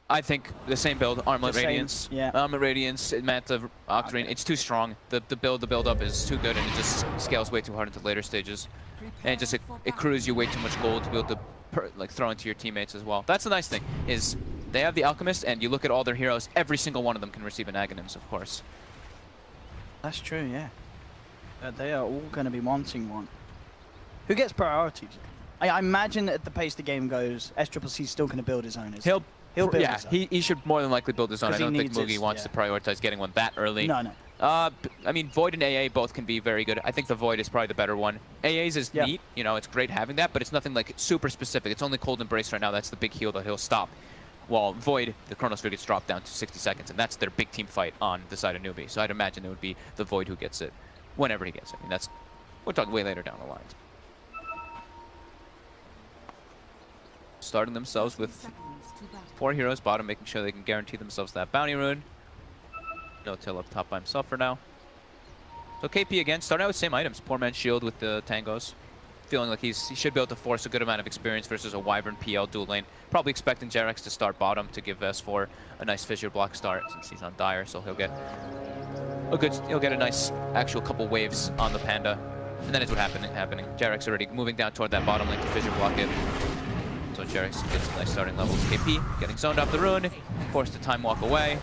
I think the same build, Armlet Radiance. Yeah. Armlet Radiance, Manta, Octarine, it's too strong. The build up is too good, and it just scales way too hard into later stages. And just it accrues you way too much gold to be able to throw into your teammates as well. That's the nice thing, is they have the Alchemist, and you look at all their heroes, every single one of them can receive an Aghanims, of course. That's true, yeah. They are all going to be wanting one. Who gets priorities? I imagine at the pace the game goes, SCCC is still going to build his own. He'll build his own. He should more than likely build his own. I don't think Newbee wants to prioritize getting one that early. No. I mean, Void and AA both can be very good. I think the Void is probably the better one. AA's is neat, you know, it's great having that, but it's nothing like super specific. It's only Cold Embrace right now. That's the big heal that he'll stop. While Void, the Chronosphere gets dropped down to 60 seconds, and that's their big team fight on the side of Newbee. So I'd imagine it would be the Void who gets it, whenever he gets it. I mean, we'll talk way later down the line. Starting themselves with 4 heroes bottom, making sure they can guarantee themselves that bounty rune. No Till up top by himself for now. So KP again, starting out with same items. Poor man's shield with the tangos. Feeling like he should be able to force a good amount of experience versus a Wyvern PL dual lane. Probably expecting Jarex to start bottom to give S4 a nice fissure block start since he's on Dire, so he'll get a nice actual couple waves on the Panda. And then it's what happening. Jarex already moving down toward that bottom lane to fissure block it. So Jarex gets a nice starting level with KP, getting zoned off the rune, forced to time walk away.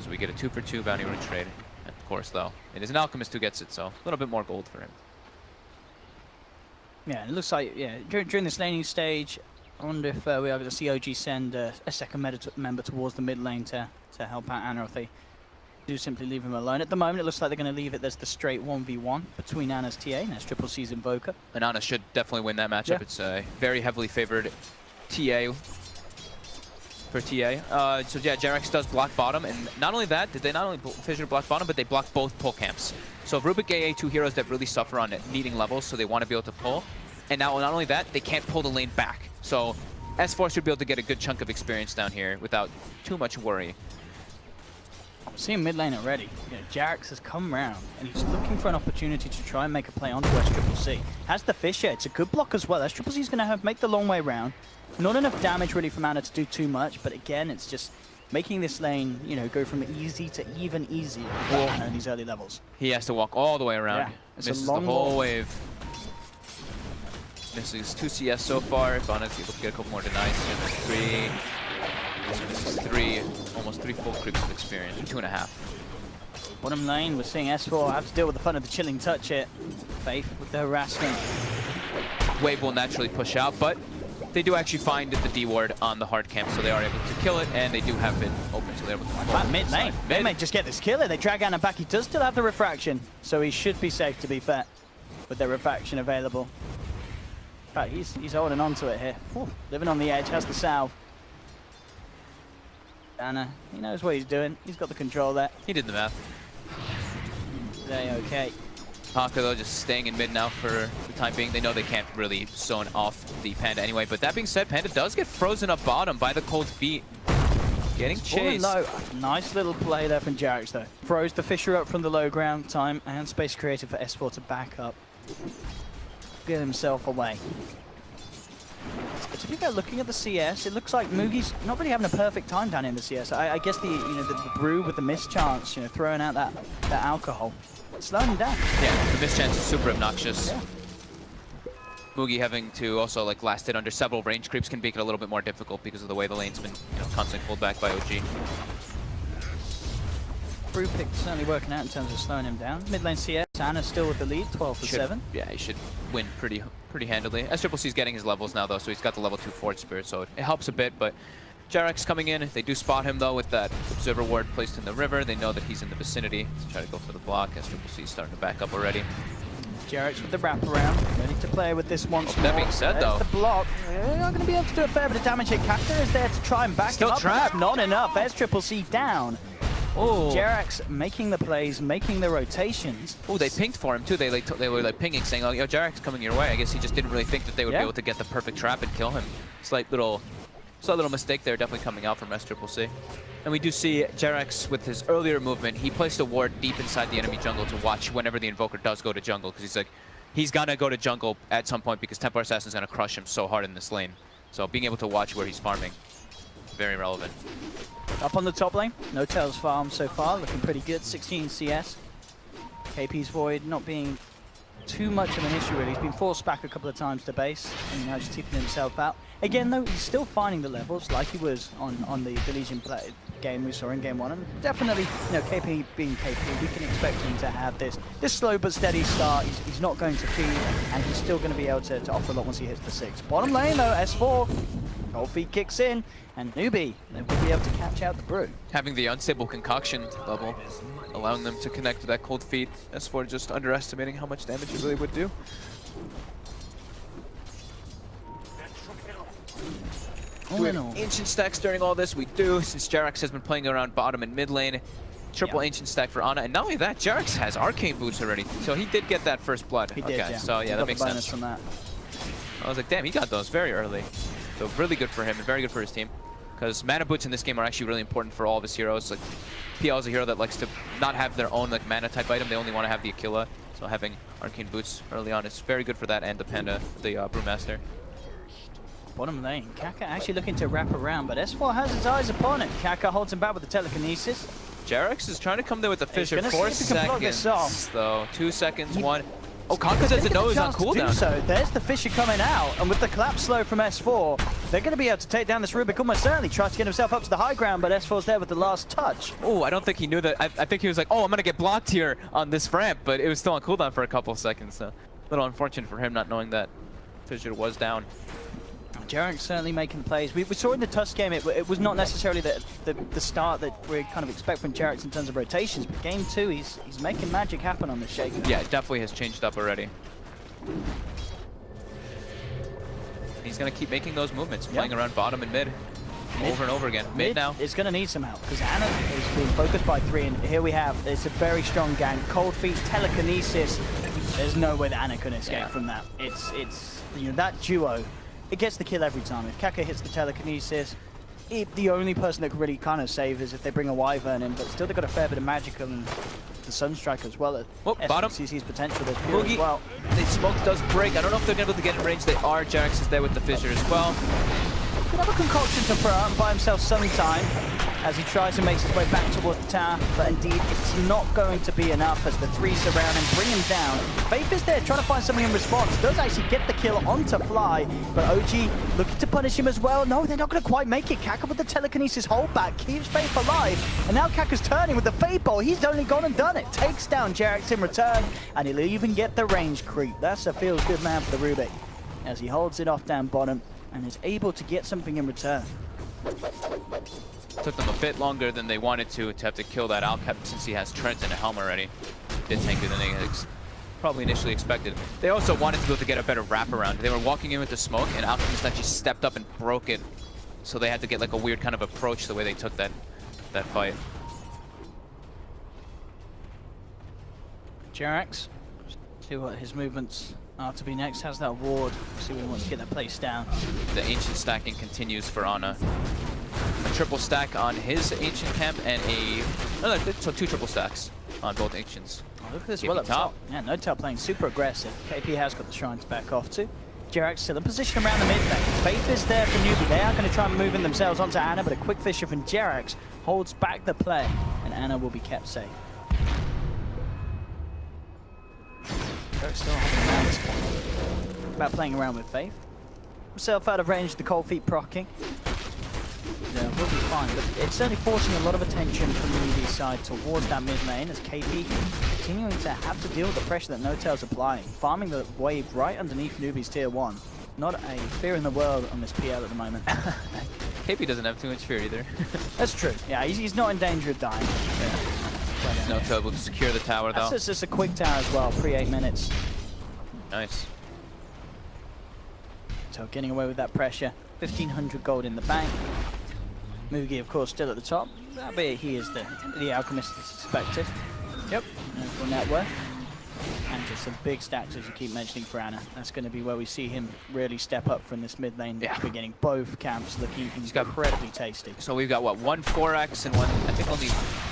So we get a 2-for-2 bounty rune trade. And of course, though, it is an Alchemist who gets it, so a little bit more gold for him. Yeah, it looks like, during this laning stage, I wonder if we are going to see OG send a second member towards the mid lane to help out Ana, if they do simply leave him alone. At the moment, it looks like they're going to leave it. There's the straight 1v1 between Ana's TA and SCCC's Invoker. And Ana should definitely win that matchup. Yeah. It's a very heavily favored TA for TA. So yeah, Jarex does block bottom, and not only that, did they not only fissure block bottom, but they block both pull camps. So Rubik AA, 2 heroes that really suffer on needing levels, so they want to be able to pull. And now, not only that, they can't pull the lane back. So S4 should be able to get a good chunk of experience down here without too much worry. I'm seeing mid lane already. Jarex has come round, and he's looking for an opportunity to try and make a play onto SCCC. Has the fissure, it's a good block as well. SCCC's going to make the long way round. Not enough damage really from Ana to do too much, but again, it's just making this lane, go from easy to even easier in these early levels. He has to walk all the way around. Yeah, misses the whole wave. Misses 2 CS so far. If Ana's able to get a couple more denies, and misses 3, almost 3 full creeps of experience, 2.5. Bottom lane, we're seeing S4 have to deal with the fun of the chilling touch it. Faith with the harassment. Wave will naturally push out, but they do actually find the D ward on the hard camp, so they are able to kill it, and they do have it open, so they're able to that mid lane. They may just get this killer. They drag Ana back. He does still have the refraction, so he should be safe, to be fair, with the refraction available. In fact, he's holding on to it here. Whew, living on the edge, has the salve. Ana, he knows what he's doing. He's got the control there. He did the math. Okay. Haka, though, just staying in mid now for the time being. They know they can't really zone off the Panda anyway. But that being said, Panda does get frozen up bottom by the cold feet. Getting chased. Low. Nice little play there from Jarex, though. Froze the fissure up from the low ground. Time and space created for S4 to back up. Get himself away. To be fair, looking at the CS, it looks like Mugi's not really having a perfect time down in the CS. I guess the brew with the mischance, throwing out that alcohol, slowing him down. Yeah, the mischance is super obnoxious. Yeah. Mugi having to also last hit under several range creeps can make it a little bit more difficult because of the way the lane's been constantly pulled back by OG. Brew pick certainly working out in terms of slowing him down. Mid lane CS, Ana still with the lead, 12-7. Yeah, he should win pretty handily. SCCC's getting his levels now, though, so he's got the level 2 Forge Spirit, so it helps a bit. But Jarex coming in, they do spot him, though, with that Observer Ward placed in the river. They know that he's in the vicinity to try to go for the block. SCCC's starting to back up already. Jarex with the wraparound, ready to play with this once more. That being said, though, the block. They're not going to be able to do a fair bit of damage here. Cacta is there to try and back him up. Still trapped. Not enough. SCCC down. Oh, Jarex making the plays, making the rotations. Oh, they pinged for him too. They were pinging, saying, "Oh, Jarex coming your way." I guess he just didn't really think that they would be able to get the perfect trap and kill him. Slight little mistake there, definitely coming out from SCCC. And we do see Jarex with his earlier movement. He placed a ward deep inside the enemy jungle to watch whenever the Invoker does go to jungle, because he's gonna go to jungle at some point because Templar Assassin's gonna crush him so hard in this lane. So being able to watch where he's farming. very relevant. Up on the top lane, No Tails farm so far, looking pretty good, 16 CS. KP's Void not being too much of an issue really. He's been forced back a couple of times to base, and now just keeping himself out. Again though, he's still finding the levels like he was on the Legion game we saw in game 1, and definitely, you know, KP being KP, we can expect him to have this slow but steady start. He's not going to feed, and he's still going to be able to offer a lot once he hits the 6. Bottom lane though, S4, Cold Feet kicks in, and Newbee, they will be able to catch out the Brew. Having the unstable concoction level, allowing them to connect to that Cold Feet. S4 just underestimating how much damage it really would do. Do we have ancient stacks during all this? We do, since Jerax has been playing around bottom and mid lane. Triple ancient stack for Ana, and not only that, Jerax has arcane boots already, so he did get that first blood. He did, yeah. So yeah, that makes sense. From that. I was like, damn, he got those very early. So really good for him and very good for his team. Because mana boots in this game are actually really important for all of his heroes. Like, PL is a hero that likes to not have their own like mana type item. They only want to have the Aquila. So having arcane boots early on is very good for that and the Panda, the Brewmaster. Bottom lane, Kaka actually looking to wrap around, but S4 has his eyes upon it. Kaka holds him back with the telekinesis. Jerax is trying to come there with the Fissure. 4 seconds, though. 2 seconds, 1. Oh, Kaka says it knows on cooldown. So there's the Fissure coming out, and with the collapse slow from S4, they're going to be able to take down this Rubik almost certainly. Tries to get himself up to the high ground, but S4's there with the last touch. Oh, I don't think he knew that. I think he was like, oh, I'm going to get blocked here on this ramp, but it was still on cooldown for a couple seconds. So a little unfortunate for him not knowing that Fissure was down. Jerax certainly making plays. We saw in the Tusk game it was not necessarily the start that we kind of expect from Jerax in terms of rotations, but game 2 he's making magic happen on the Shaker. Yeah, it definitely has changed up already. He's going to keep making those movements, playing around bottom and mid over and over again. Mid now. It's going to need some help because Ana is being focused by 3, and here we have, it's a very strong gang. Cold Feet, telekinesis. There's no way that Ana can escape from that. It's you know, that duo. It gets the kill every time. If Kaka hits the telekinesis, the only person that can really kind of save is if they bring a Wyvern in, but still they've got a fair bit of magic and the Sunstrike as well. Bottom. SCC's potential there's pure as well. The smoke does break. I don't know if they're going to be able to get in range. They are. Jerax is there with the Fissure as well. Could have a concoction to throw out and buy himself some time as he tries and makes his way back towards the tower, but indeed it's not going to be enough as the 3 surround him, bring him down. Faith is there trying to find something in response, does actually get the kill onto Fly, but OG looking to punish him as well. No, they're not going to quite make it. Kaka with the telekinesis holdback keeps Faith alive, and now Kaka's turning with the Fade Bolt. He's only gone and done it, takes down Jerax in return, and he'll even get the range creep. That's a feels good man for the Rubik as he holds it off down bottom and is able to get something in return. Took them a bit longer than they wanted to have to kill that Alcap since he has Trent and a Helm already. Did tanker than they had probably initially expected. They also wanted to be able to get a better wraparound. They were walking in with the smoke and Alchemist actually stepped up and broke it. So they had to get like a weird kind of approach the way they took that fight. Jerax, see what his movements are to be next. Has that ward, see when he wants to get that place down. The ancient stacking continues for Ana. A triple stack on his ancient camp and so 2 triple stacks on both ancients. Oh, look at this well up top. Yeah, No Tail playing super aggressive. KP has got the shrine to back off to. Jerax still in position around the mid lane. Faith is there for Newbee. They are going to try and move in themselves onto Ana, but a quick Fissure from Jerax holds back the play, and Ana will be kept safe. Jerax still having around this point. About playing around with Faith. Himself out of range, the Cold Feet proccing. Yeah, will be fine, but it's certainly forcing a lot of attention from the Newbee side towards that mid lane as KP continuing to have to deal with the pressure that No Tail's applying, farming the wave right underneath Newbee's tier 1. Not a fear in the world on this PL at the moment. KP doesn't have too much fear either. That's true. Yeah, he's not in danger of dying. Yeah. No Tail will secure the tower though. That's just a quick tower as well, pre 8 minutes. Nice. So getting away with that pressure. 1,500 gold in the bank. Mugi, of course, still at the top, albeit he is the Alchemist as expected. Yep. For net worth. And just some big stacks, as you keep mentioning, for Ana. That's going to be where we see him really step up from this mid lane. Yeah. We're getting both camps looking incredibly tasty. So we've got, what, 1 4x and 1, I think only,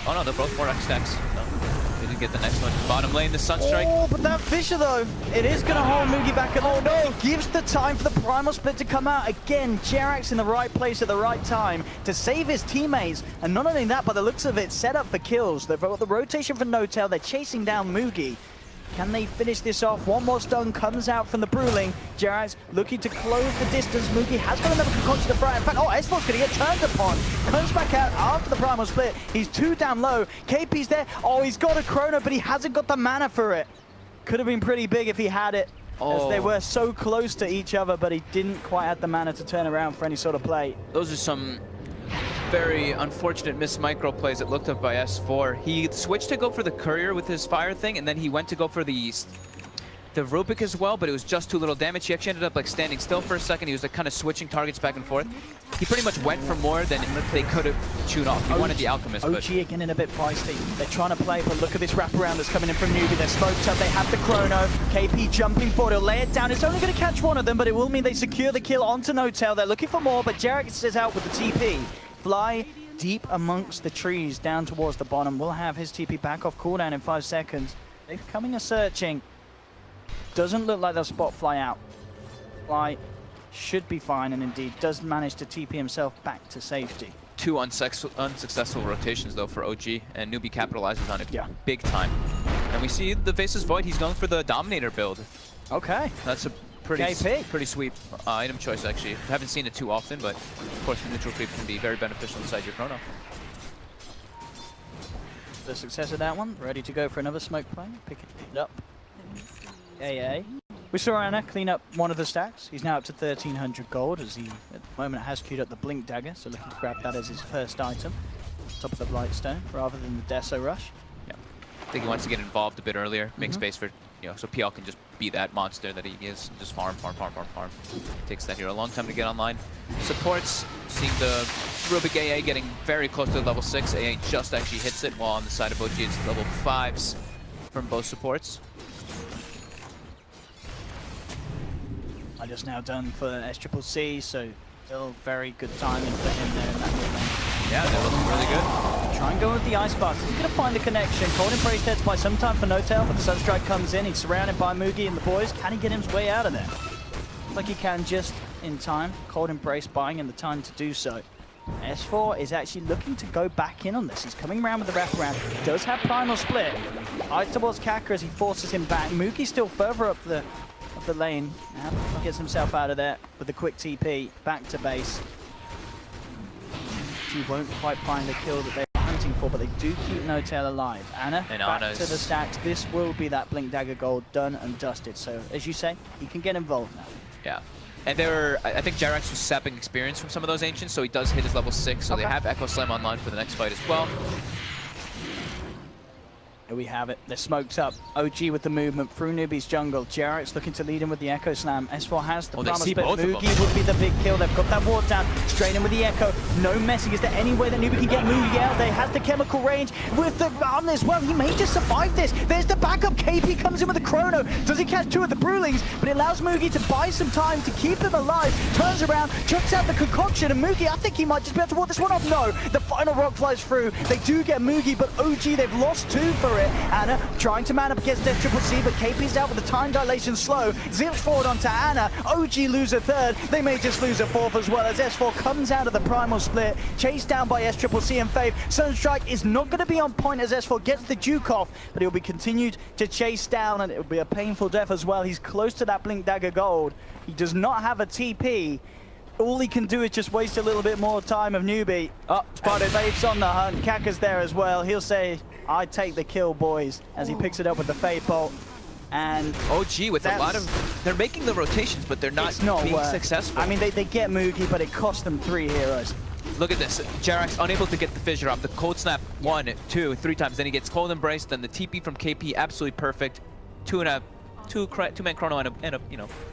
oh no, they're both 4x stacks. So. They did get the next one. Bottom lane, the Sunstrike. Oh, but that Fisher though, it is going to hold Newbee back. And oh no, gives the time for the Primal Split to come out. Again, Jerax in the right place at the right time to save his teammates. And not only that, by the looks of it, set up for kills. They've got the rotation for No-Tail. They're chasing down Moogie. Can they finish this off? One more stun comes out from the Bruling. Jerax looking to close the distance. Moogie has got another concoction to fry. In fact, oh, S4's going to get turned upon. Comes back out after the Primal Split. He's 2 down low. KP's there. Oh, he's got a Chrono, but he hasn't got the mana for it. Could have been pretty big if he had it, as they were so close to each other, but he didn't quite have the mana to turn around for any sort of play. Those are some very unfortunate missed micro plays that looked up by S4. He switched to go for the courier with his fire thing, and then he went to go for the Rubik as well, but it was just too little damage. He actually ended up like standing still for a second. He was like kind of switching targets back and forth. He pretty much went for more than they could have chewed off. He wanted the Alchemist. OG but again in a bit feisty. They're trying to play, but look at this wraparound that's coming in from Newbee. They're smoked up, they have the Chrono. KP jumping forward, he'll lay it down. It's only going to catch one of them, but it will mean they secure the kill onto No-Tail. They're looking for more, but Jerax is out with the TP. Fly deep amongst the trees down towards the bottom. We'll have his TP back off cooldown in 5 seconds. They're coming a searching. Doesn't look like they'll spot Fly out. Fly should be fine, and indeed does manage to TP himself back to safety. 2 unsuccessful rotations though for OG, and Newbee capitalizes on it big time. And we see the Faceless Void, he's going for the Dominator build. Okay. That's a pretty sweet item choice actually. I haven't seen it too often, but of course the neutral creep can be very beneficial inside your Chrono. The success of that one, ready to go for another smoke play, picking it up. AA. We saw Ana clean up one of the stacks. He's now up to 1300 gold, as he at the moment has queued up the Blink Dagger, so looking to grab that as his first item. Top of the Blightstone rather than the Deso Rush. Yeah, I think he wants to get involved a bit earlier, make space for, so PL can just be that monster that he is, just farm. Takes that hero a long time to get online. Supports, seeing the Rubik AA getting very close to level 6. AA just actually hits it, while on the side of OG it's level 5s from both supports. I just now done for SCCC, so still very good timing for him there in that mid lane. Yeah, they're looking really good. Try and go with the Ice Blast. He's going to find the connection. Cold Embrace heads by some time for No-Tail, but the Sunstrike comes in. He's surrounded by Moogie and the boys. Can he get his way out of there? Looks like he can just in time. Cold Embrace buying him the time to do so. S4 is actually looking to go back in on this. He's coming around with the wraparound. He does have Primal Split. Eyes towards Kaka as he forces him back. Moogie's still further up the lane. Now gets himself out of there with the quick TP back to base. He won't quite find the kill that they're hunting for, but they do keep No-Tail alive. Ana back to the stacks. This will be that Blink Dagger gold done and dusted. So as you say, he can get involved now. Yeah. And I think Jerax was sapping experience from some of those Ancients, so he does hit his level 6, so they have Echo Slam online for the next fight as well. Here we have it. They're smoked up. OG with the movement through Newbee's jungle. Jerax looking to lead him with the Echo Slam. S4 has the Primal Split. Moogie would be the big kill. They've got that ward down. Straight in with the Echo. No messing. Is there any way that Newbee can get Moogie out? They have the chemical range with the run as well. He may just survive this. There's the backup. KP comes in with the Chrono. Does he catch 2 of the Brulings? But it allows Moogie to buy some time to keep him alive. Turns around, chucks out the concoction, and Moogie, I think he might just be able to ward this one off. No, the final rock flies through. They do get Moogie, but OG, they've lost 2 for it. Ana trying to man up against SCCC, but KP's out with the time dilation slow. Zips forward onto Ana. OG lose a 3rd. They may just lose a 4th as well, as S4 comes out of the Primal Split. Chased down by SCCC and Faith. Sunstrike is not going to be on point as S4 gets the Duke off, but he'll be continued to chase down, and it'll be a painful death as well. He's close to that Blink Dagger gold. He does not have a TP. All he can do is just waste a little bit more time of Newbee. Oh, spotted. Faith's on the hunt. Kaka's there as well. He'll say, I take the kill, boys, as he picks it up with the Fate Bolt. And OG with a lot of... They're making the rotations, but they're not being successful. I mean, they get Moogie, but it cost them 3 heroes. Look at this. Jerax unable to get the fissure off. The Cold Snap 1, 2, 3 times. Then he gets Cold Embrace. Then the TP from KP, absolutely perfect. 2-man Chrono and a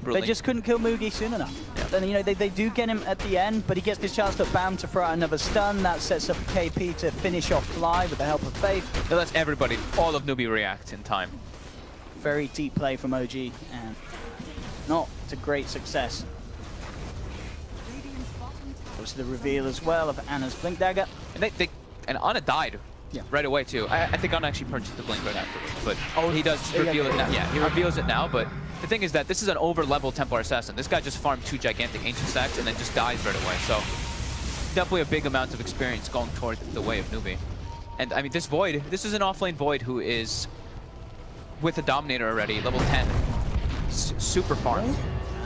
Bruling. They just couldn't kill Moogie soon enough. Yeah. Then they do get him at the end, but he gets this chance to BAM to throw out another stun. That sets up KP to finish off Fly with the help of Faith. That lets everybody, all of Newbee react in time. Very deep play from OG, and not to great success. Obviously the reveal as well of Ana's Blink Dagger. And Ana died right away too. I think I'll actually purchase the blink right afterwards, but he does yeah, reveal yeah, it now. yeah. Yeah, he reveals it now, but the thing is that this is an over-level Templar Assassin. This guy just farmed 2 gigantic Ancient stacks and then just dies right away, so definitely a big amount of experience going toward the way of Newbee. And I mean, this Void, this is an offlane Void who is with a Dominator already, level 10. Super farmed.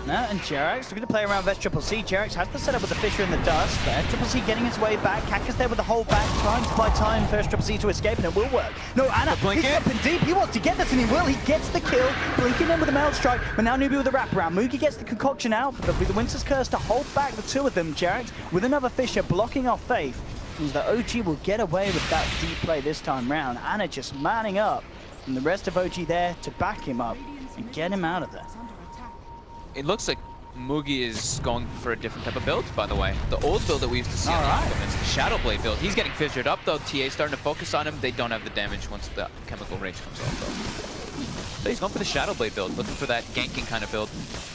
And Jerax looking to play around with SCCC. Jerax has the setup with the Fissure in the dust. But SCCC getting his way back. Kaka's there with the hold back, trying to buy time for SCCC to escape, and it will work. No, Ana, he's up in deep. He wants to get this, and he will. He gets the kill, blinking in with the Meld Strike, but now Newbee with the wraparound. Mugi gets the concoction out, but with the Winter's Curse to hold back the 2 of them. Jerax with another Fissure blocking off Faith. Means the OG will get away with that deep play this time round. Ana just manning up, and the rest of OG there to back him up and get him out of there. It looks like Mugi is going for a different type of build, by the way. The old build that we used to see on the Alchemist, the Shadow Blade build. He's getting fissured up, though. TA's starting to focus on him. They don't have the damage once the Chemical Rage comes off, though. So he's going for the Shadow Blade build, looking for that ganking kind of build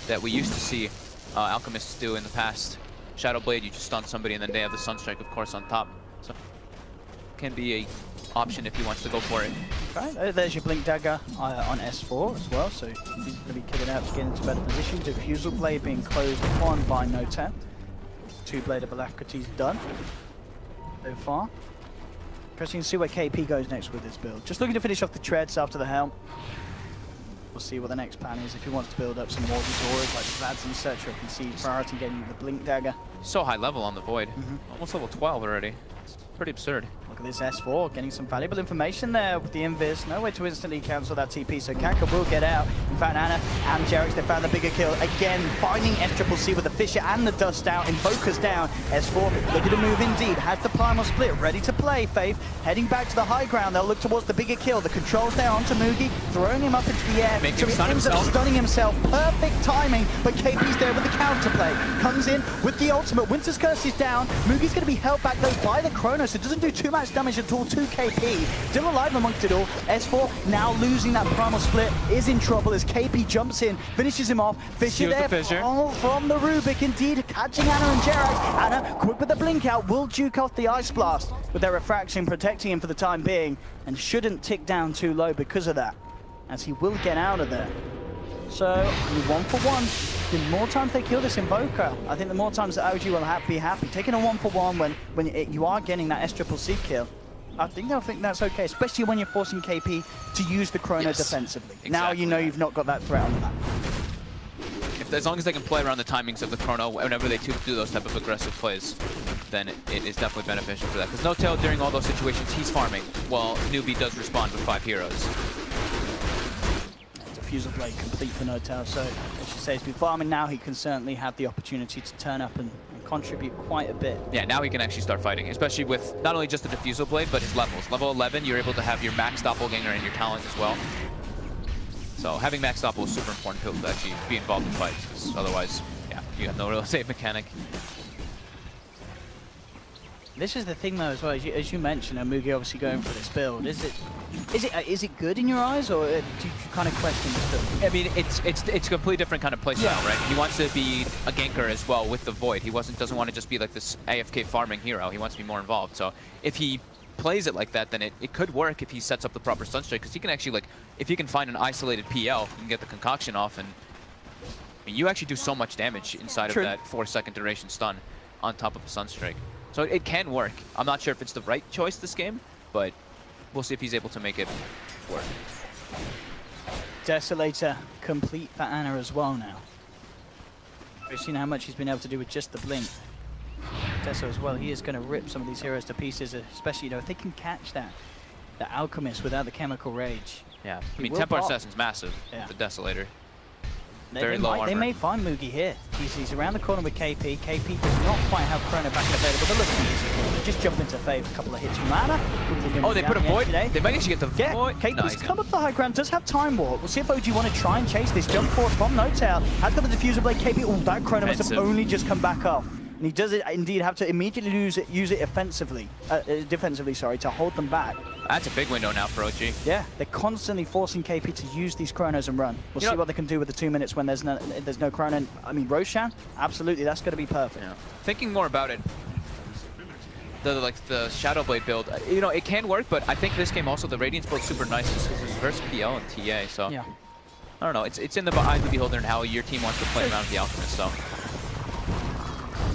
that we used to see Alchemists do in the past. Shadow Blade, you just stun somebody, and then they have the Sunstrike, of course, on top. So can be a option if he wants to go for it. Okay, there's your Blink Dagger on S4 as well, so he's going to be kitted out to get into better position. Diffusal Blade being closed upon by No10. 2 Blade of Alacrity's done so far. Interesting to see where KP goes next with this build. Just looking to finish off the treads after the helm. We'll see what the next plan is if he wants to build up some more Auras like Vlads, etc. If he sees priority getting the Blink Dagger. So high level on the Void. Almost level 12 already. It's pretty absurd. Look at this S4, getting some valuable information there with the Invis. No way to instantly cancel that TP, so Kaka will get out. In fact, Ana and Jerax, they found the bigger kill. Again, finding SCCC with the Fissure and the Dust out. Invoker's down. S4 looking to move indeed. Has the Primal Split ready to play. Faith heading back to the high ground. They'll look towards the bigger kill. The controls there onto Mugi, throwing him up into the air. Make so him stun he ends up himself. stunning himself. Perfect timing, but KP's there with the counterplay. Comes in with the ultimate. Winter's Curse is down. Mugi's going to be held back though by the Chronos. It doesn't do too much damage at all to KP. Still alive amongst it all. S4 now losing that Primal Split, is in trouble as KP jumps in, finishes him off. Fissure there from the Rubik, indeed, catching Ana and Jerax. Ana, quick with the blink out, will juke off the Ice Blast with their refraction protecting him for the time being, and shouldn't tick down too low because of that, as he will get out of there. So, 1 for 1. The more times they kill this Invoker, I think the more times that OG will be happy. Taking a 1 for 1 when you are getting that SCCC kill, I think they'll think that's okay, especially when you're forcing KP to use the Chrono defensively. Exactly. Now you know you've not got that threat on the map. As long as they can play around the timings of the Chrono whenever they do those type of aggressive plays, then it is definitely beneficial for that. Because No-Tail, during all those situations, he's farming, while Newbee does respond with 5 heroes. Diffusal Blade complete for No-Tail, so as you say, he's been farming now, he can certainly have the opportunity to turn up and contribute quite a bit. Yeah, now he can actually start fighting, especially with not only just the Diffusal Blade, but his levels. Level 11, you're able to have your max Doppelganger and your talent as well. So having max Doppel is super important to actually be involved in fights, because otherwise, yeah, you have no real save mechanic. This is the thing though as well, as you mentioned, Mugi obviously going for this build. Is it good in your eyes, or do you kind of question this build? I mean, it's a completely different kind of playstyle, right? He wants to be a ganker as well with the Void. He doesn't want to just be like this AFK farming hero. He wants to be more involved. So if he plays it like that, then it could work if he sets up the proper Sunstrike, because he can actually, like, if he can find an isolated PL, he can get the concoction off, and I mean, you actually do so much damage inside of that 4-second duration stun on top of a Sunstrike. So it can work. I'm not sure if it's the right choice this game, but we'll see if he's able to make it work. Desolator complete for Ana as well now. We've seen how much he's been able to do with just the blink. Deso as well, he is going to rip some of these heroes to pieces, especially, you know, if they can catch that Alchemist without the Chemical Rage. Yeah, I mean, Templar Assassin's massive, the Desolator. They may find Mugi here. He's around the corner with KP. KP does not quite have Chrono back available. They're looking easy. They just jump into Faith. A couple of hits from Ana. Oh, they put a Void? They might actually get the Void. KP's come up the high ground. Does have Time Warp. We'll see if OG want to try and chase this. Jump forward from No-Tail. Has got the Diffusal Blade. KP, oh, that Chrono must have only just come back up. And he does indeed have to immediately use it defensively, sorry, to hold them back. That's a big window now for OG. Yeah, they're constantly forcing KP to use these Chronos and run. We'll see what they can do with the 2 minutes when there's no Chrono. I mean, Roshan, absolutely, that's going to be perfect. Yeah. Thinking more about it, the Shadow Blade build, you know, it can work, but I think this game also the Radiance build super nice because it's versus PL and TA. So Yeah. I don't know. It's in the eye of the beholder and how your team wants to play around with the Alchemist. So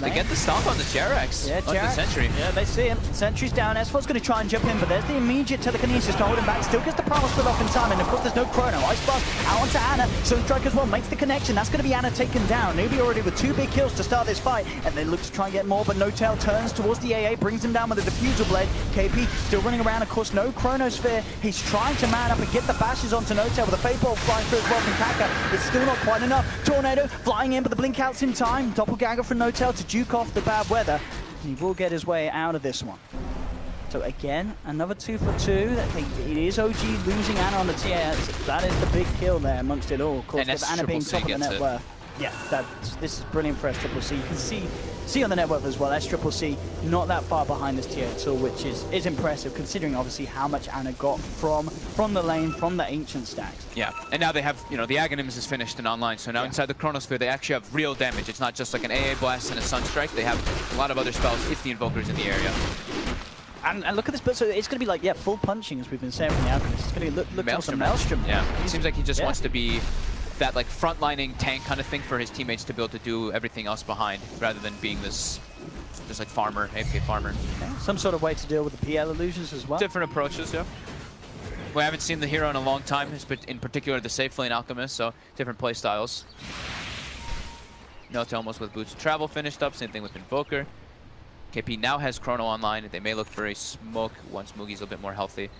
they get the stomp on the Jerax. Yeah, on the Sentry. Yeah, they see him. Sentry's down. S4's going to try and jump in, but there's the immediate telekinesis to hold him back. Still gets the Primal Split off in time, and of course there's no Chrono. Ice Blast out onto Ana. Sunstrike as well makes the connection. That's going to be Ana taken down. Newbee already with 2 big kills to start this fight, and they look to try and get more, but No Tail turns towards the AA, brings him down with a Diffusal Blade. KP still running around, of course, no Chronosphere. He's trying to man up and get the bashes onto No Tail with a Fate Bolt flying through as well from Kaka. It's still not quite enough. Tornado flying in, but the blink out's in time. Doppelganger from No Tail to juke off the bad weather. He will get his way out of this one. So again, another 2 for 2. It is OG losing Ana on the TA. That is the big kill there amongst it all. Of course, with Ana being top of the net worth. Yeah, this is brilliant for SCCC. You can see on the net worth as well, SCCC not that far behind this TA at all, which is impressive considering obviously how much Ana got from the lane, from the ancient stacks. Yeah, and now they have, you know, the Aghanim's is finished and online, so now inside the Chronosphere they actually have real damage. It's not just like an AA Blast and a Sunstrike. They have a lot of other spells if the Invoker's in the area. And look at this, but so it's going to be like, yeah, full punching as we've been saying from the Alchemist. It's going to be look like some Maelstrom. Yeah, it seems like he just wants to be that like frontlining tank kind of thing for his teammates to be able to do everything else behind, rather than being this just like farmer, AFK farmer. Okay. Some sort of way to deal with the PL illusions as well. Different approaches, yeah. We haven't seen the hero in a long time, in particular the safe lane Alchemist, so different play styles. Note almost with Boots of Travel finished up, same thing with Invoker. KP now has Chrono online. They may look for a smoke once Mugi's a bit more healthy.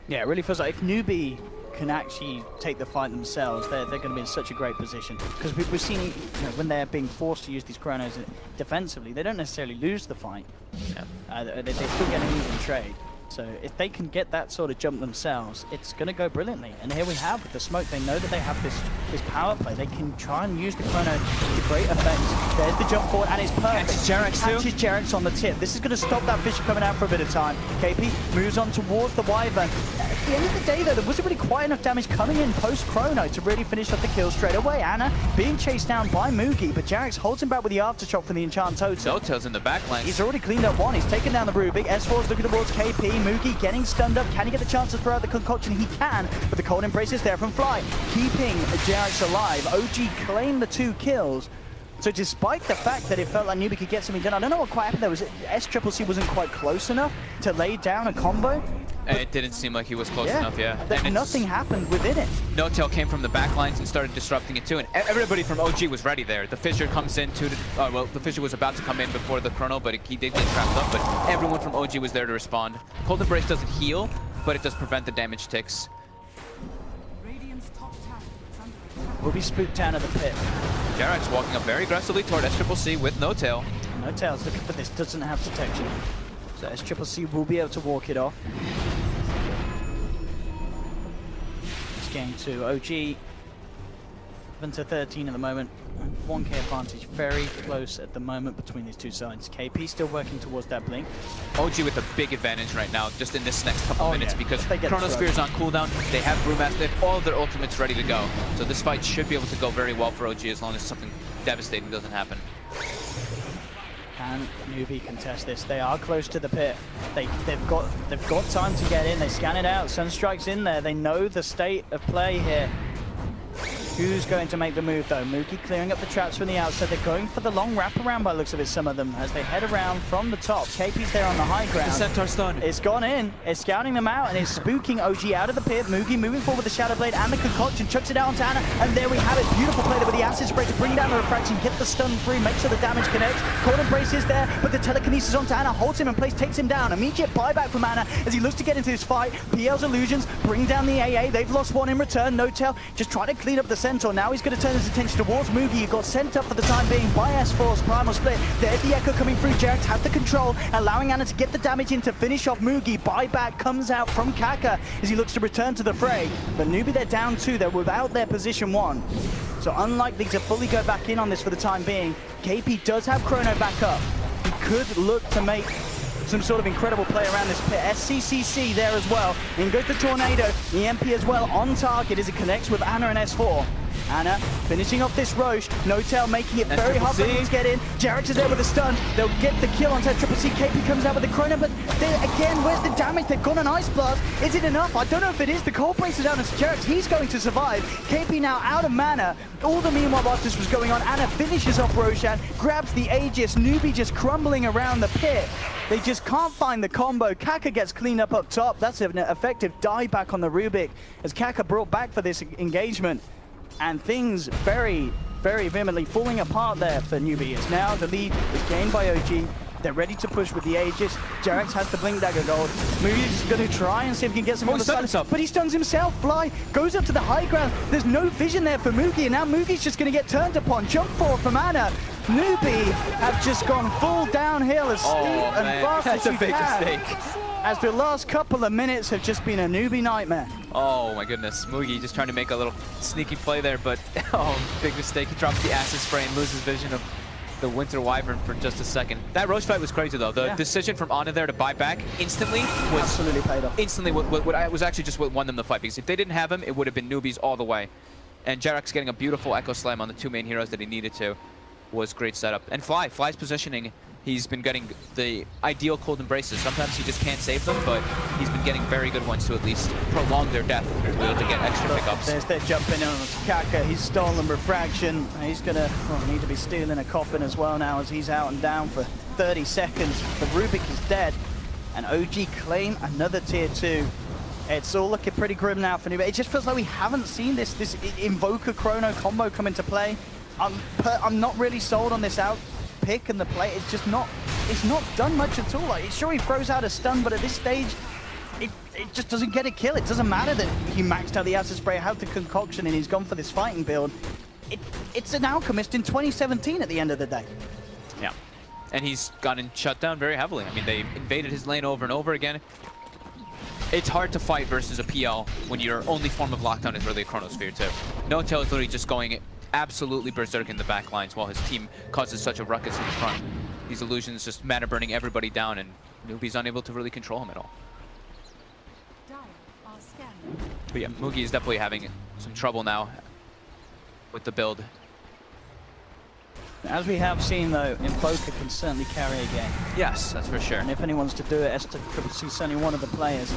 Yeah, it really feels like if Newbee can actually take the fight themselves, they're going to be in such a great position. Because we've seen, you know, when they're being forced to use these Chronos defensively, they don't necessarily lose the fight. Yeah. They still get an even trade. So if they can get that sort of jump themselves, it's going to go brilliantly. And here we have with the smoke, they know that they have this power play. They can try and use the Chrono to great effect. There's the jump forward, and it's perfect. Catches Jerax on the tip. This is going to stop that Fisher coming out for a bit of time. KP moves on towards the Wyvern. At the end of the day, though, there wasn't really quite enough damage coming in post-Chrono to really finish off the kill straight away. Ana being chased down by Mugi, but Jerax holds him back with the aftershock from the Enchant Totem. No-Tail's in the back line. He's already cleaned up one. He's taken down the Rubik. S4's looking towards KP. Mugi getting stunned up. Can he get the chance to throw out the concoction? He can, but the cold embrace is there from Fly, keeping Jerax alive. OG claimed the 2 kills. So despite the fact that it felt like Newbee could get something done, I don't know what quite happened there. Was it SCCC wasn't quite close enough to lay down a combo? It didn't seem like he was close enough, yeah. And nothing happened within it. No-Tail came from the back lines and started disrupting it too, and everybody from OG was ready there. The Fissure comes in to, well, the Fissure was about to come in before the Chrono, but he did get trapped up, but everyone from OG was there to respond. Cold Embrace doesn't heal, but it does prevent the damage ticks. We'll be spooked down at the pit. Jerax walking up very aggressively toward SCCC with No-Tail. No-Tail's looking for this, doesn't have protection. So SCCC will be able to walk it off. It's game 2. OG 7-13 at the moment. 1k advantage, very close at the moment between these two sides. KP still working towards that blink. OG with a big advantage right now, just in this next couple minutes, because Chronosphere's on cooldown, they have Brewmaster, they have all of their ultimates ready to go. So this fight should be able to go very well for OG as long as something devastating doesn't happen. Can Newbee contest this? They are close to the pit. They've got time to get in. They scan it out. Sunstrike's in there. They know the state of play here. Who's going to make the move though? Mugi clearing up the traps from the outside. They're going for the long wraparound by the looks of it, some of them, as they head around from the top. KP's there on the high ground. The Centaur stun. It's gone in. It's scouting them out and it's spooking OG out of the pit. Mugi moving forward with the Shadow Blade and the concoction. Chucks it out onto Ana. And there we have it. Beautiful play there with the acid spray to bring down the refraction, get the stun free, make sure the damage connects. Cold Embrace is there, but the telekinesis onto Ana holds him in place, takes him down. Immediate buyback from Ana as he looks to get into this fight. PL's illusions bring down the AA. They've lost one in return. No-Tail just trying to clean up the Centaur. Now he's going to turn his attention towards Mugi. He got sent up for the time being by S4's Primal Split. There's the Echo coming through. Jerax has the control, allowing Ana to get the damage in to finish off Mugi. Buyback comes out from Kaka as he looks to return to the fray. But Newbee, they're down 2. They're without their position 1. So unlikely to fully go back in on this for the time being. KP does have Chrono back up. He could look to make some sort of incredible play around this pit. SCCC there as well. In goes the Tornado. The EMP as well on target as it connects with Ana and S4. Anna finishing off this Roche. No-Tail making it very hard for him to get in. Jarex is there with a stun. They'll get the kill onto Triple C. KP comes out with the Chrono, but again, where's the damage? They've got an Ice Blast. Is it enough? I don't know if it is. The Cold Brace is down as Jarex. He's going to survive. KP now out of mana. All the meanwhile whilst this was going on, Anna finishes off Roshan, grabs the Aegis. Newbee just crumbling around the pit. They just can't find the combo. Kaka gets cleaned up top. That's an effective dieback on the Rubik as Kaka brought back for this engagement. And things very, very vehemently falling apart there for Newbee. It's now the lead is gained by OG. They're ready to push with the Aegis. Jarex has the Blink Dagger gold. Moogie's going to try and see if he can get some on the side. But he stuns himself. Fly goes up to the high ground. There's no vision there for Moogie. And now Moogie's just going to get turned upon. Jump forward from Anna. Newbee have just gone full downhill as steep and fast as you can. As the last couple of minutes have just been a Newbee nightmare. Oh my goodness, Moogie just trying to make a little sneaky play there, but big mistake. He drops the acid spray and loses vision of the Winter Wyvern for just a second. That Roche fight was crazy though. The decision from Ana there to buy back instantly was absolutely paid off. Instantly, what was actually just what won them the fight, because if they didn't have him, it would have been Newbee's all the way. And Jarex getting a beautiful Echo Slam on the two main heroes that he needed to was great setup. And Fly's positioning, he's been getting the ideal cold embraces. Sometimes he just can't save them, but he's been getting very good ones to at least prolong their death to be able to get extra pickups. There's their jumping on Kaka. He's stolen Refraction. He's going to need to be stealing a coffin as well now as he's out and down for 30 seconds. The Rubik is dead, and OG claim another tier 2. It's all looking pretty grim now for Newbee. It just feels like we haven't seen this Invoker Chrono combo come into play. I'm not really sold on this out pick and the play. It's just not, it's not done much at all. Like, sure, he throws out a stun, but at this stage, it just doesn't get a kill. It doesn't matter that he maxed out the acid spray, had the concoction, and he's gone for this fighting build. It's an Alchemist in 2017 at the end of the day. Yeah, and he's gotten shut down very heavily. I mean, they invaded his lane over and over again. It's hard to fight versus a PL when your only form of lockdown is really a Chronosphere too. No-Tail is literally just going absolutely berserk in the back lines while his team causes such a ruckus in the front. These illusions just mana burning everybody down, and Newbee's unable to really control him at all. But yeah, Moogie is definitely having some trouble now with the build. As we have seen though, Invoker can certainly carry a game. Yes, that's for sure. And if anyone's to do it, Esther Triple C is certainly one of the players.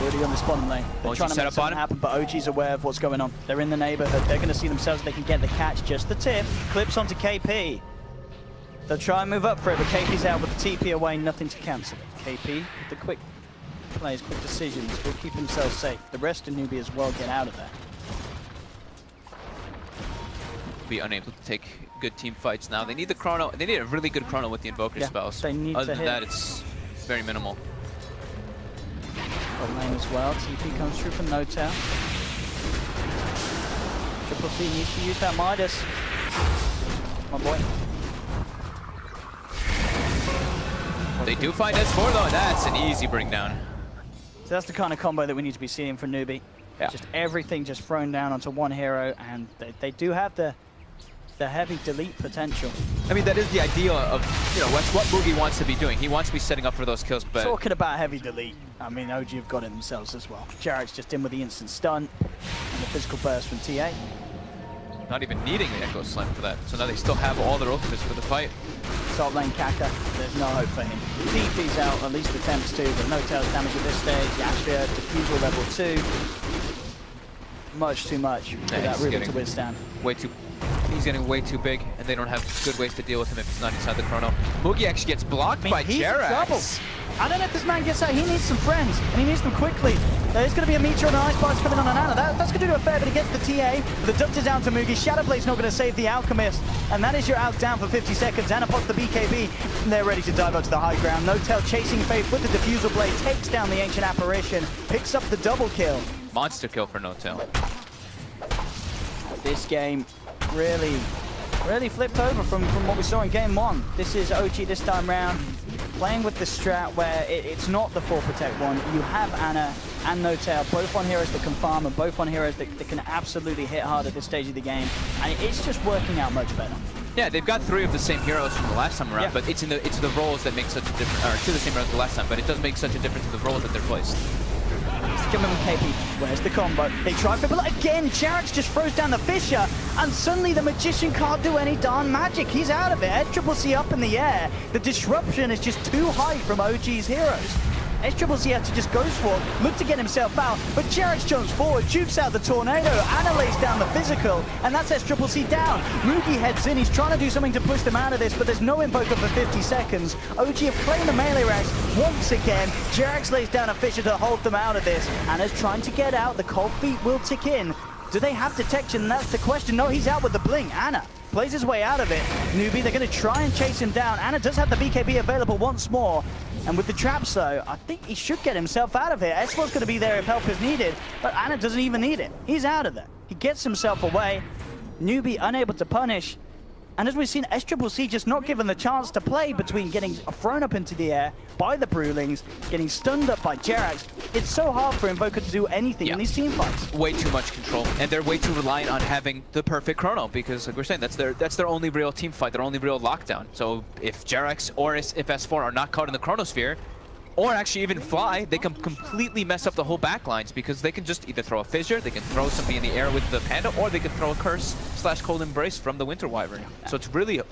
Already on this bottom lane. They're trying to make something happen, but OG's aware of what's going on. They're in the neighborhood. They're going to see themselves if they can get the catch. Just the tip. Clips onto KP. They'll try and move up for it, but KP's out with the TP away. Nothing to cancel. KP, with the quick plays, quick decisions, will keep himself safe. The rest of Newbee as well get out of there. Be unable to take good team fights now. They need the Chrono. They need a really good Chrono with the Invoker spells. They need Other to than that, it's very minimal. Bottom lane as well. TP comes through from No-Tail. Triple C needs to use that Midas. My boy. They do find S4 though. That's an easy bring down. So that's the kind of combo that we need to be seeing from Newbee. Yeah. Just everything just thrown down onto one hero, and they do have the heavy delete potential. I mean, that is the idea of, you know, what Moogie wants to be doing. He wants to be setting up for those kills, but... Talking about heavy delete, I mean, OG have got it themselves as well. Jarex just in with the instant stun and the physical burst from TA. Not even needing the Echo Slam for that. So now they still have all their ultimates for the fight. Top lane Kaka, there's no hope for him. TP's out, at least attempts to, but No-Tail's damage at this stage. Yashvia, defusal level 2. Much too much for that Rubik to withstand. He's getting way too big, and they don't have good ways to deal with him if he's not inside the Chrono. Moogie actually gets blocked by Jarex. I don't know if this man gets out. He needs some friends, and he needs them quickly. There's going to be a meteor and an ice blast coming on an Anna. That's going to do a fair bit against the TA. The duct is down to Moogie. Shadowblade's not going to save the Alchemist, and that is your out down for 50 seconds. Anna pops the BKB, and they're ready to dive out to the high ground. No-Tail chasing Faith with the Diffusal Blade, takes down the Ancient Apparition, picks up the double kill. Monster kill for No-Tail. This game really flipped over from what we saw in game 1. This is OG this time round, playing with the strat where it's not the 4 protect one. You have Anna and No-Tail, both on heroes that can farm and both on heroes that can absolutely hit hard at this stage of the game. And it's just working out much better. Yeah, they've got 3 of the same heroes from the last time around, but it's the roles that make such a difference, or 2 of the same heroes the last time, but it does make such a difference in the roles that they're placed. He's jumping with KP. Where's the combo? They try for, but again, Jarex just throws down the Fissure, and suddenly the Magician can't do any darn magic. He's out of it. SCCC up in the air. The disruption is just too high from OG's heroes. SCCC had to just go for it, look to get himself out, but Jarex jumps forward, jukes out the tornado, Ana lays down the physical, and that's SCCC down. Mugi heads in, he's trying to do something to push them out of this, but there's no invoker for 50 seconds. OG have claimed the melee ranks once again. Jarex lays down a Fissure to hold them out of this. Ana's trying to get out, the cold feet will tick in. Do they have detection? That's the question. No, he's out with the blink. Ana plays his way out of it. Newbee, they're going to try and chase him down. Ana does have the BKB available once more. And with the traps, though, I think he should get himself out of here. S4's going to be there if help is needed, but Ana doesn't even need it. He's out of there. He gets himself away. Newbee unable to punish. And as we've seen, SCCC just not given the chance to play between getting thrown up into the air by the Brewlings, getting stunned up by Jarex. It's so hard for Invoker to do anything in these team fights. Way too much control, and they're way too reliant on having the perfect chrono, because like we're saying, that's their only real team fight, their only real lockdown. So if Jarex or if S4 are not caught in the chronosphere, or actually even Fly, they can completely mess up the whole backlines, because they can just either throw a Fissure, they can throw something in the air with the Panda, or they can throw a Curse / Cold Embrace from the Winter Wyvern. So it's really,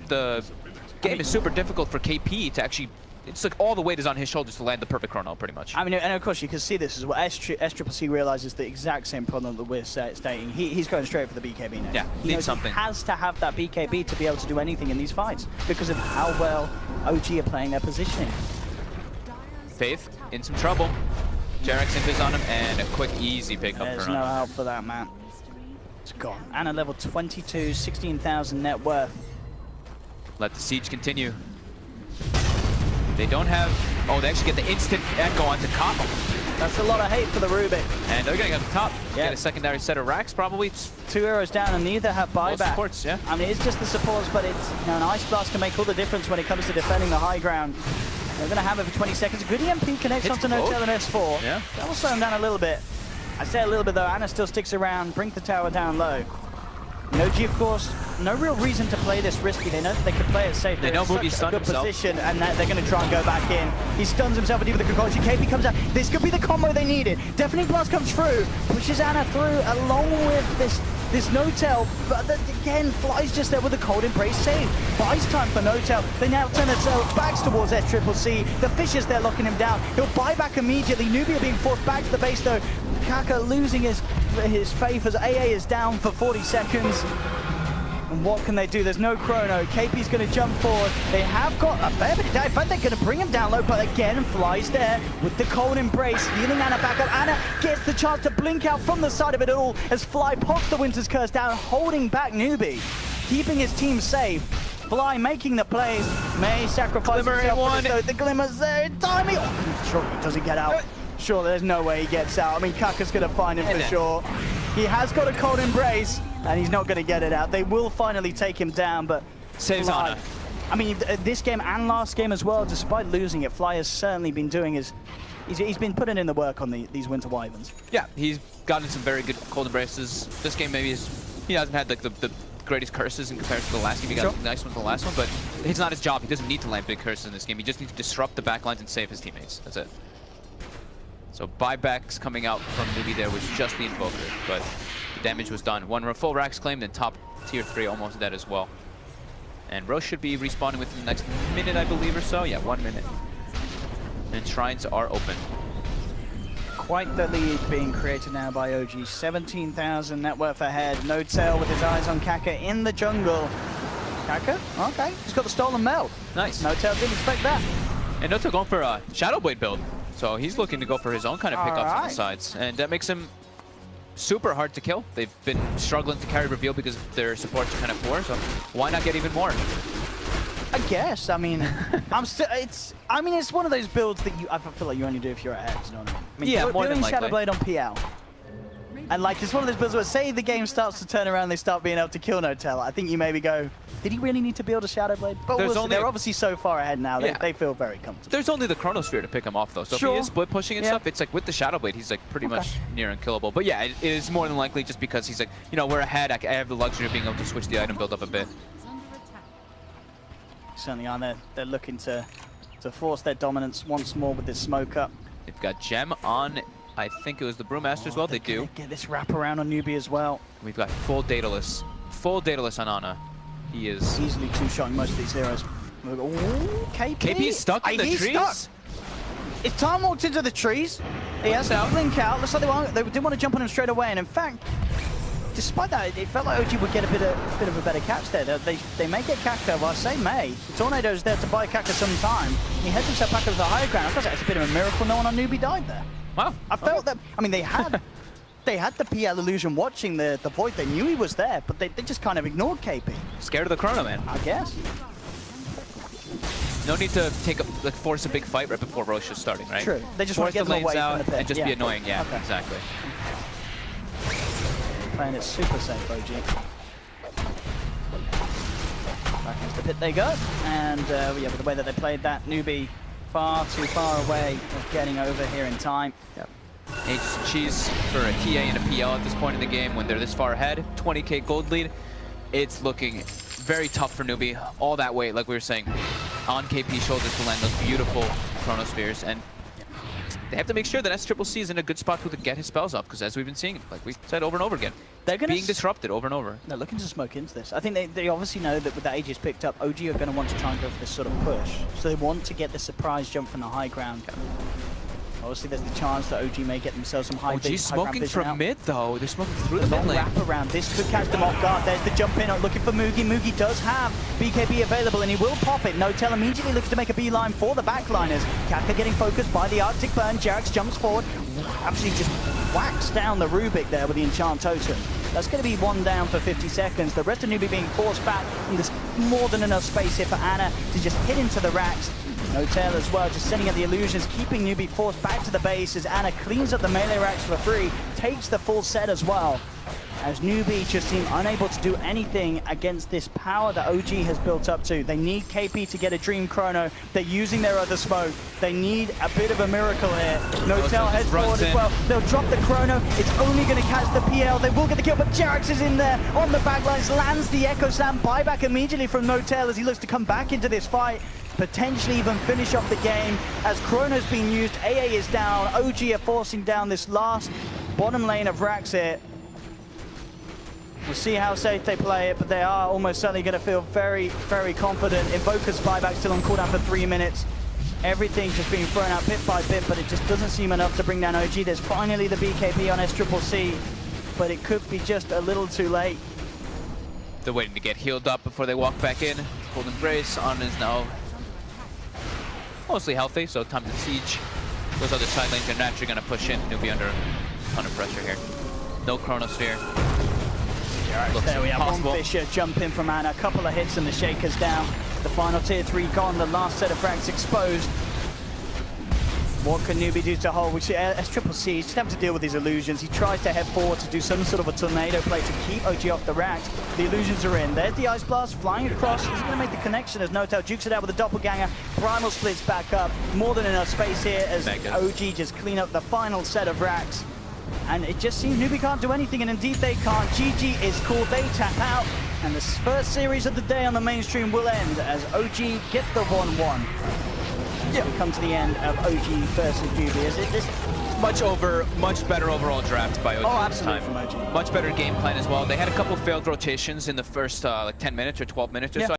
the game is super difficult for KP to actually, it's like all the weight is on his shoulders to land the perfect chrono, pretty much. I mean, and of course you can see this as well. SCCC realizes the exact same problem that we're stating. He's going straight for the BKB now. Yeah, needs something. He has to have that BKB to be able to do anything in these fights, because of how well OG are playing their positioning. Faith in some trouble. Jarex invis on him, and a quick, easy pickup. There's no help for that, man. It's gone. Ana level 22, 16,000 net worth. Let the siege continue. They don't have... Oh, they actually get the instant echo onto Copper. That's a lot of hate for the Rubik. And they're going to get the top. Get a secondary set of racks, probably. 2 arrows down, and neither have buyback. Supports, yeah. I mean, it's just the supports, but it's, you know, an Ice Blast can make all the difference when it comes to defending the high ground. They're going to have it for 20 seconds. A good EMP connects onto Notel and S4. Yeah. That will slow him down a little bit. I say a little bit, though. Ana still sticks around. Bring the tower down low. Noji, of course, no real reason to play this risky. They know that they can play it safe. They know Mugi's stunned himself. Position, and they're going to try and go back in. He stuns himself with the Kokoshi. KP comes out. This could be the combo they needed. Deafening Blast comes through. Pushes Ana through along with this Notel, but again, Fly's just there with a Cold Embrace save. Buys time for Notel. They now turn themselves backs towards SCCC. The Fissure's there locking him down. He'll buy back immediately. Newbee being forced back to the base though. Kaka losing his faith as AA is down for 40 seconds. And what can they do? There's no chrono. KP's going to jump forward. They have got a fair bit of damage. In fact, they're going to bring him down low, but again, Fly's there with the Cold Embrace, healing Ana back up. Ana gets the chance to blink out from the side of it all as Fly pops the Winter's Curse down, holding back Newbee, keeping his team safe. Fly making the plays. May sacrifice himself. The Glimmer's there. Timing. Oh, sure, he doesn't get out. Sure, there's no way he gets out. I mean, Kaka's going to find him for sure. He has got a Cold Embrace, and he's not going to get it out. They will finally take him down, but saves Ana. I mean, this game and last game as well, despite losing it, Fly has certainly been doing his... He's been putting in the work on these Winter Wyverns. Yeah, he's gotten some very good Cold Embraces. This game maybe he hasn't had like the greatest curses in comparison to the last game. He got a nice one to the last one, but it's not his job. He doesn't need to land big curses in this game. He just needs to disrupt the backlines and save his teammates. That's it. So buybacks coming out from Newbee there was just the Invoker, but the damage was done. One full racks claimed, and top tier 3 almost dead as well. And Roche should be respawning within the next minute, I believe, or so. Yeah, 1 minute. And shrines are open. Quite the lead being created now by OG. 17,000 net worth ahead. Notel with his eyes on Kaka in the jungle. Kaka? Okay. He's got the stolen meld. Nice. Notel didn't expect that. And Notel going for a Shadow Blade build. So he's looking to go for his own kind of pickups on the sides. And that makes him super hard to kill. They've been struggling to carry reveal because their supports are kind of poor. So why not get even more? I guess. I mean, it's one of those builds that I feel like you only do if you're at X, you know what I mean? I mean, yeah, more than likely. Shadow Blade on PL. And like, it's one of those builds where, say the game starts to turn around, they start being able to kill Notel. I think you maybe go, did he really need to build a Shadow Blade? But they're obviously so far ahead now, they feel very comfortable. There's only the Chronosphere to pick him off, though. So if he is split pushing and stuff, it's like with the Shadow Blade, he's like pretty much near unkillable. But yeah, it is more than likely just because he's like, you know, we're ahead. I have the luxury of being able to switch the item build up a bit. Certainly are. They're looking to force their dominance once more with this smoke up. They've got Gem on I think it was the Brewmaster as well. They do. Get this wrap around on Newbee as well. We've got full Daedalus. Full Daedalus on Ana. He is Easily two-shotting most of these heroes. Ooh, KP. KP's stuck in the trees? Stuck. If Time walked into the trees, he has to blink out. Looks like they didn't want to jump on him straight away. And in fact, despite that, it felt like OG would get a bit of a better catch there. They may get Kaka. Well, I say may. The Tornado's there to buy Kaka some time. He heads himself back over the higher ground. I thought it's a bit of a miracle no one on Newbee died there. Wow. I felt that. I mean, they had the PL illusion watching the void. They knew he was there, but they just kind of ignored KP. Scared of the Chrono, man. I guess. No need to force a big fight right before Roche is starting, right? True. They just force want to get the them away lanes from out the pit. and just be annoying. Yeah, okay. Exactly. Playing it super safe, OG. Back into the pit they go. And yeah, with the way that they played that, Newbee far too far away of getting over here in time. Yep. Ages and cheese for a TA and a PL at this point in the game when they're this far ahead. 20k gold lead. It's looking very tough for Newbee. All that weight, like we were saying, on KP's shoulders to land those beautiful Chronospheres. And they have to make sure that SCCC is in a good spot to get his spells off, because as we've been seeing, like we said over and over again, they're being disrupted over and over. They're looking to smoke into this. I think they obviously know that with the Aegis picked up, OG are going to want to try and go for this sort of push. So they want to get the surprise jump from the high ground. Obviously, there's the chance that OG may get themselves some high OG smoking from out. mid, though. They're smoking through the mid lane. Wrap around. This could catch them off guard. There's the jump in, looking for Moogie. Moogie does have BKB available, and he will pop it. No-Tell immediately looks to make a beeline for the backliners. Kaka getting focused by the Arctic Burn. Jarex jumps forward. Absolutely just whacks down the Rubik there with the Enchant Totem. That's going to be one down for 50 seconds. The rest of Newbee being forced back, and there's more than enough space here for Ana to just hit into the racks. No-Tail as well, just sending out the illusions, keeping Newbee forced back to the base as Ana cleans up the melee racks for free, takes the full set as well. As Newbee just seem unable to do anything against this power that OG has built up to. They need KP to get a Dream Chrono. They're using their other smoke. They need a bit of a miracle here. No-Tail heads forward as well. They'll drop the Chrono. It's only going to catch the PL. They will get the kill, but Jarex is in there on the backlines, lands the Echo Slam, buyback immediately from No-Tail as he looks to come back into this fight. Potentially even finish off the game as Chrono's being used. AA is down. OG are forcing down this last bottom lane of racks here. We'll see how safe they play it, but they are almost certainly going to feel very, very confident. Invoker's buyback still on cooldown for 3 minutes. Everything's just being thrown out bit by bit, but it just doesn't seem enough to bring down OG. There's finally the BKB on SCCC, but it could be just a little too late. They're waiting to get healed up before they walk back in. Cold Embrace on is now mostly healthy, so time to siege. Those other side lanes are naturally going to push in. Newbee under a ton of pressure here. No Chronosphere. Right, there we have one Fisher jump in from Ana, a couple of hits and the Shaker's down. The final tier 3 gone, the last set of frags exposed. What can Newbee do to hold? We see SCCC just having to deal with his illusions. He tries to head forward to do some sort of a tornado play to keep OG off the racks. The illusions are in. There's the Ice Blast flying across. He's going to make the connection as No-Tail jukes it out with a doppelganger. Primal splits back up. More than enough space here as OG just clean up the final set of racks. And it just seems Newbee can't do anything, and indeed they can't. GG is called, they tap out, and the first series of the day on the mainstream will end as OG get the 1-1. Yeah. We come to the end of OG versus Newbee. Is it this? Much better overall draft by OG this time. From OG. Much better game plan as well. They had a couple failed rotations in the first like 10 minutes or 12 minutes or so.